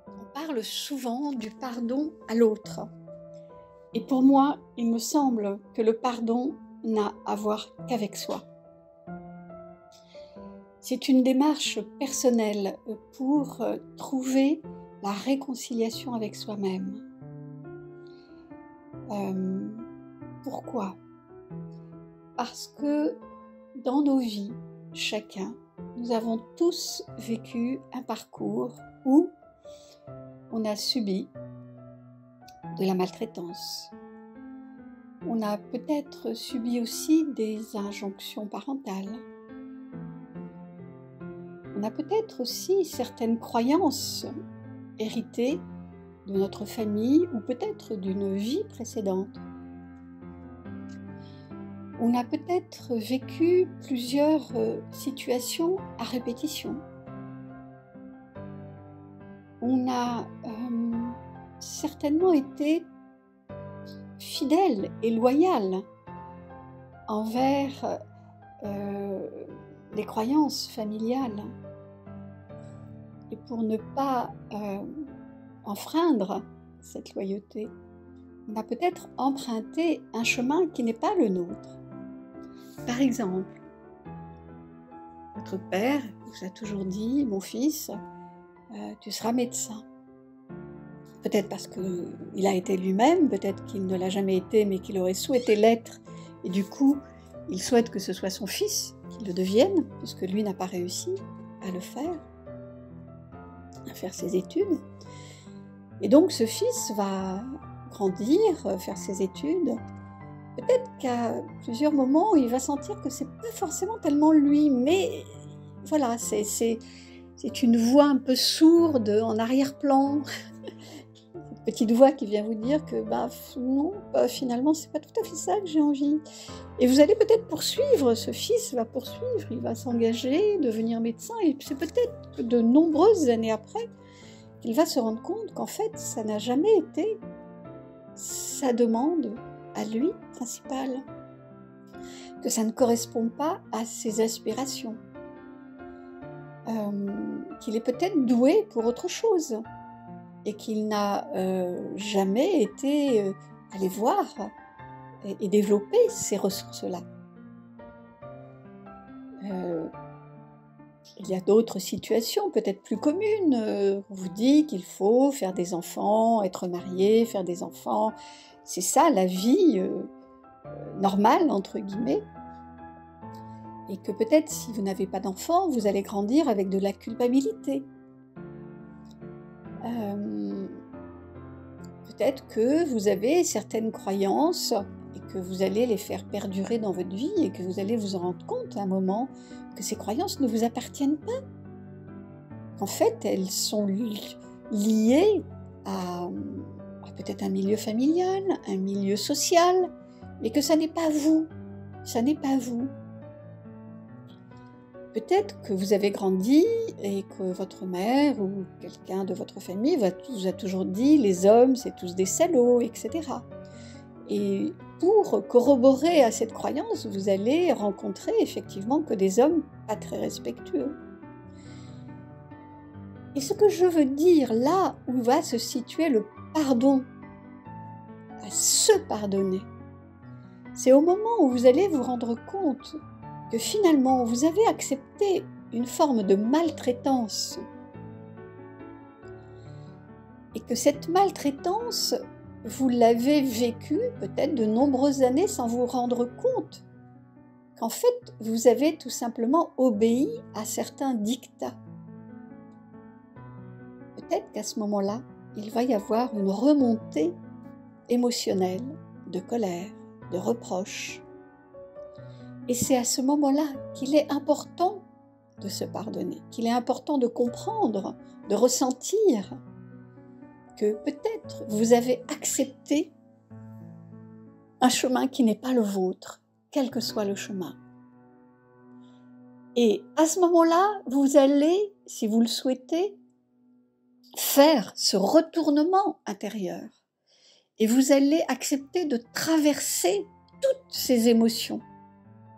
On parle souvent du pardon à l'autre. Et pour moi, il me semble que le pardon n'a à voir qu'avec soi. C'est une démarche personnelle pour trouver la réconciliation avec soi-même. Pourquoi? Parce que dans nos vies, chacun, nous avons tous vécu un parcours où on a subi de la maltraitance. On a peut-être subi aussi des injonctions parentales. On a peut-être aussi certaines croyances héritées de notre famille ou peut-être d'une vie précédente. On a peut-être vécu plusieurs situations à répétition. On a certainement été fidèle et loyal envers les croyances familiales. Et pour ne pas enfreindre cette loyauté, on a peut-être emprunté un chemin qui n'est pas le nôtre. Par exemple, votre père vous a toujours dit « Mon fils, tu seras médecin ». Peut-être parce qu'il a été lui-même, peut-être qu'il ne l'a jamais été, mais qu'il aurait souhaité l'être. Et du coup, il souhaite que ce soit son fils qui le devienne, puisque lui n'a pas réussi à le faire, à faire ses études. Et donc ce fils va grandir, faire ses études. Peut-être qu'à plusieurs moments, il va sentir que c'est pas forcément tellement lui, mais voilà, c'est une voix un peu sourde en arrière-plan. Cette petite voix qui vient vous dire que non, finalement, c'est pas tout à fait ça que j'ai envie. Et vous allez peut-être poursuivre, ce fils va poursuivre, il va s'engager, devenir médecin, et c'est peut-être que de nombreuses années après, qu'il va se rendre compte qu'en fait, ça n'a jamais été sa demande à lui principale, que ça ne correspond pas à ses aspirations, qu'il est peut-être doué pour autre chose et qu'il n'a jamais été allé voir et développer ces ressources-là. Il y a d'autres situations peut-être plus communes. On vous dit qu'il faut faire des enfants, être marié, faire des enfants. C'est ça la vie normale, entre guillemets. Et que peut-être si vous n'avez pas d'enfants, vous allez grandir avec de la culpabilité. Peut-être que vous avez certaines croyances et que vous allez les faire perdurer dans votre vie et que vous allez vous en rendre compte à un moment que ces croyances ne vous appartiennent pas. En fait, elles sont liées à peut-être un milieu familial, un milieu social, mais que ça n'est pas vous. Ça n'est pas vous. Peut-être que vous avez grandi et que votre mère ou quelqu'un de votre famille vous a toujours dit « les hommes, c'est tous des salauds », etc. Et pour corroborer à cette croyance, vous allez rencontrer effectivement que des hommes pas très respectueux. Et ce que je veux dire, là où va se situer le pardon, à se pardonner, c'est au moment où vous allez vous rendre compte que finalement vous avez accepté une forme de maltraitance et que cette maltraitance, vous l'avez vécue peut-être de nombreuses années sans vous rendre compte qu'en fait vous avez tout simplement obéi à certains dictats. Peut-être qu'à ce moment-là, il va y avoir une remontée émotionnelle, de colère, de reproche. Et c'est à ce moment-là qu'il est important de se pardonner, qu'il est important de comprendre, de ressentir que peut-être vous avez accepté un chemin qui n'est pas le vôtre, quel que soit le chemin. Et à ce moment-là, vous allez, si vous le souhaitez, faire ce retournement intérieur. Et vous allez accepter de traverser toutes ces émotions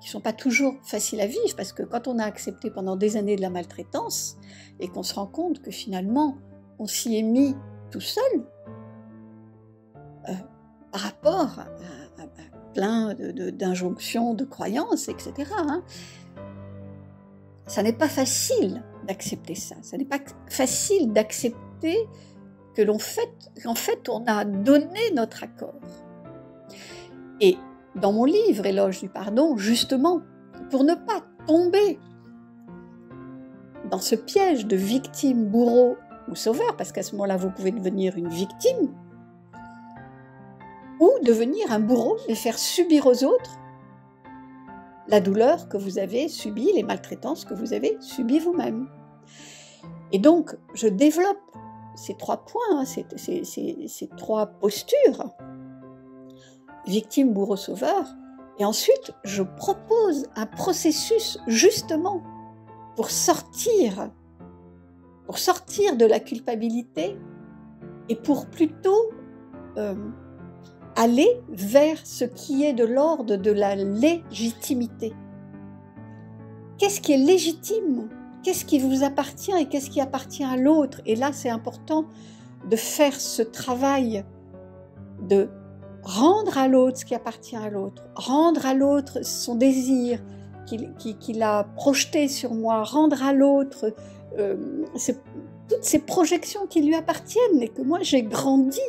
qui ne sont pas toujours faciles à vivre, parce que quand on a accepté pendant des années de la maltraitance et qu'on se rend compte que finalement on s'y est mis tout seul, par rapport à plein d'injonctions, de croyances, etc. Hein, ça n'est pas facile d'accepter ça. Ça n'est pas facile d'accepter que qu'en fait on a donné notre accord. Et dans mon livre Éloge du pardon, justement, pour ne pas tomber dans ce piège de victime, bourreau ou sauveur, parce qu'à ce moment-là, vous pouvez devenir une victime, ou devenir un bourreau et faire subir aux autres la douleur que vous avez subie, les maltraitances que vous avez subies vous-même. Et donc, je développe ces 3 points, ces 3 postures, victime, bourreau, sauveur, et ensuite, je propose un processus justement pour sortir de la culpabilité et pour plutôt aller vers ce qui est de l'ordre de la légitimité. Qu'est-ce qui est légitime? Qu'est-ce qui vous appartient et qu'est-ce qui appartient à l'autre? Et là, c'est important de faire ce travail de rendre à l'autre ce qui appartient à l'autre, rendre à l'autre son désir qu'il a projeté sur moi, rendre à l'autre toutes ces projections qui lui appartiennent et que moi j'ai grandi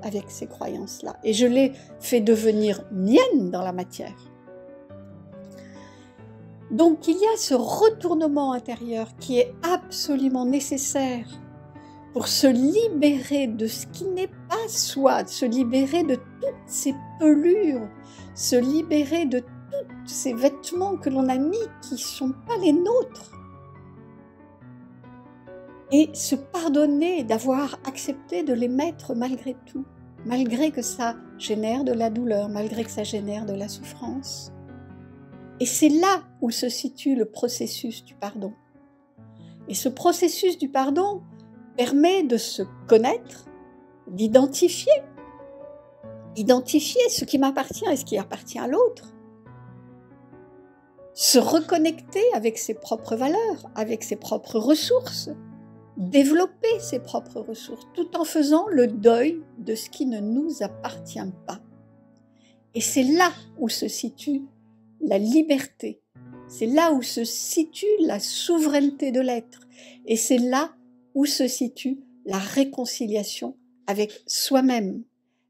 avec ces croyances-là et je les fais devenir miennes dans la matière. Donc il y a ce retournement intérieur qui est absolument nécessaire pour se libérer de ce qui n'est pas soi, se libérer de toutes ces pelures, se libérer de tous ces vêtements que l'on a mis qui ne sont pas les nôtres. Et se pardonner d'avoir accepté de les mettre malgré tout, malgré que ça génère de la douleur, malgré que ça génère de la souffrance. Et c'est là où se situe le processus du pardon. Et ce processus du pardon permet de se connaître, d'identifier ce qui m'appartient et ce qui appartient à l'autre. Se reconnecter avec ses propres valeurs, avec ses propres ressources, développer ses propres ressources, tout en faisant le deuil de ce qui ne nous appartient pas. Et c'est là où se situe la liberté, c'est là où se situe la souveraineté de l'être, et c'est là où se situe la réconciliation avec soi-même.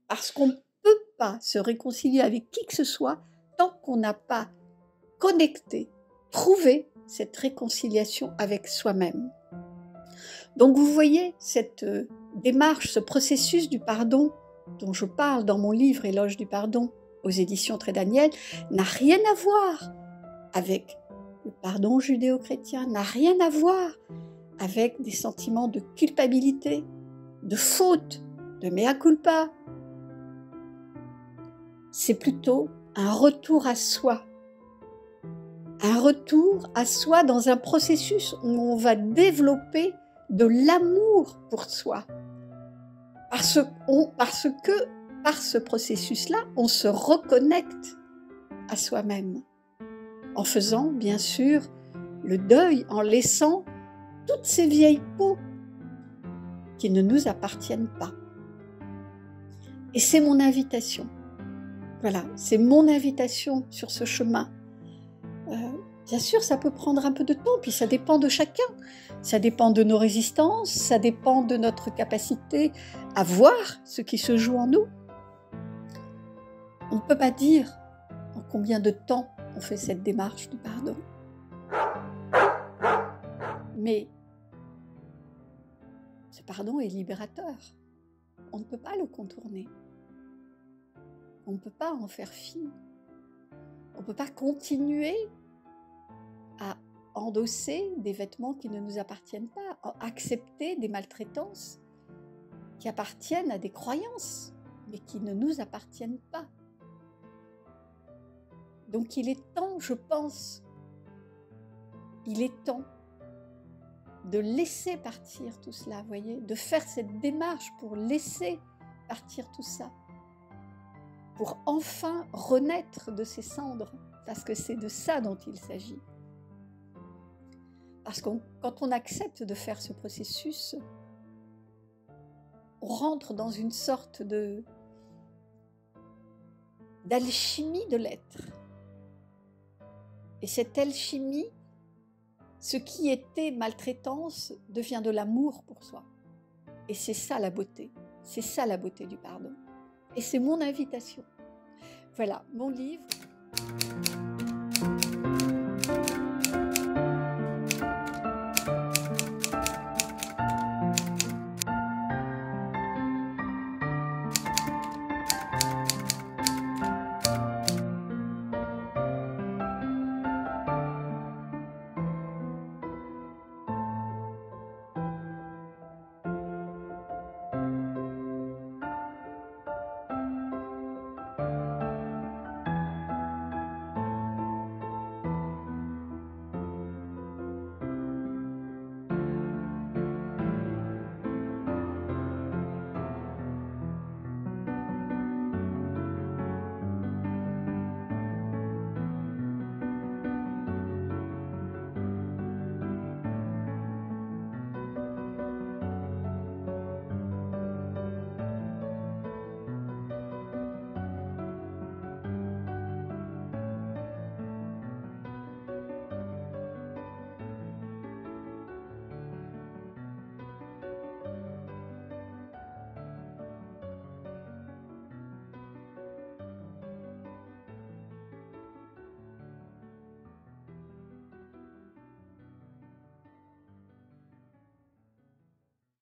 Parce qu'on ne peut pas se réconcilier avec qui que ce soit tant qu'on n'a pas connecté, trouvé cette réconciliation avec soi-même. Donc vous voyez, cette démarche, ce processus du pardon dont je parle dans mon livre Éloge du pardon aux éditions Trédaniel n'a rien à voir avec le pardon judéo-chrétien, n'a rien à voir avec des sentiments de culpabilité, de faute, de mea culpa. C'est plutôt un retour à soi. Un retour à soi dans un processus où on va développer de l'amour pour soi. Parce que par ce processus-là, on se reconnecte à soi-même. En faisant, bien sûr, le deuil, en laissant toutes ces vieilles peaux qui ne nous appartiennent pas. Et c'est mon invitation. Voilà, c'est mon invitation sur ce chemin. Bien sûr, ça peut prendre un peu de temps, puis ça dépend de chacun. Ça dépend de nos résistances, ça dépend de notre capacité à voir ce qui se joue en nous. On ne peut pas dire en combien de temps on fait cette démarche du pardon. Mais ce pardon est libérateur. On ne peut pas le contourner. On ne peut pas en faire fi. On ne peut pas continuer à endosser des vêtements qui ne nous appartiennent pas, à accepter des maltraitances qui appartiennent à des croyances, mais qui ne nous appartiennent pas. Donc il est temps, je pense, il est temps de laisser partir tout cela, voyez, de faire cette démarche pour laisser partir tout ça. pour enfin renaître de ses cendres, parce que c'est de ça dont il s'agit. Parce que quand on accepte de faire ce processus, on rentre dans une sorte d'alchimie de l'être. Et cette alchimie, ce qui était maltraitance devient de l'amour pour soi. Et c'est ça la beauté. C'est ça la beauté du pardon. Et c'est mon invitation. Voilà, mon livre.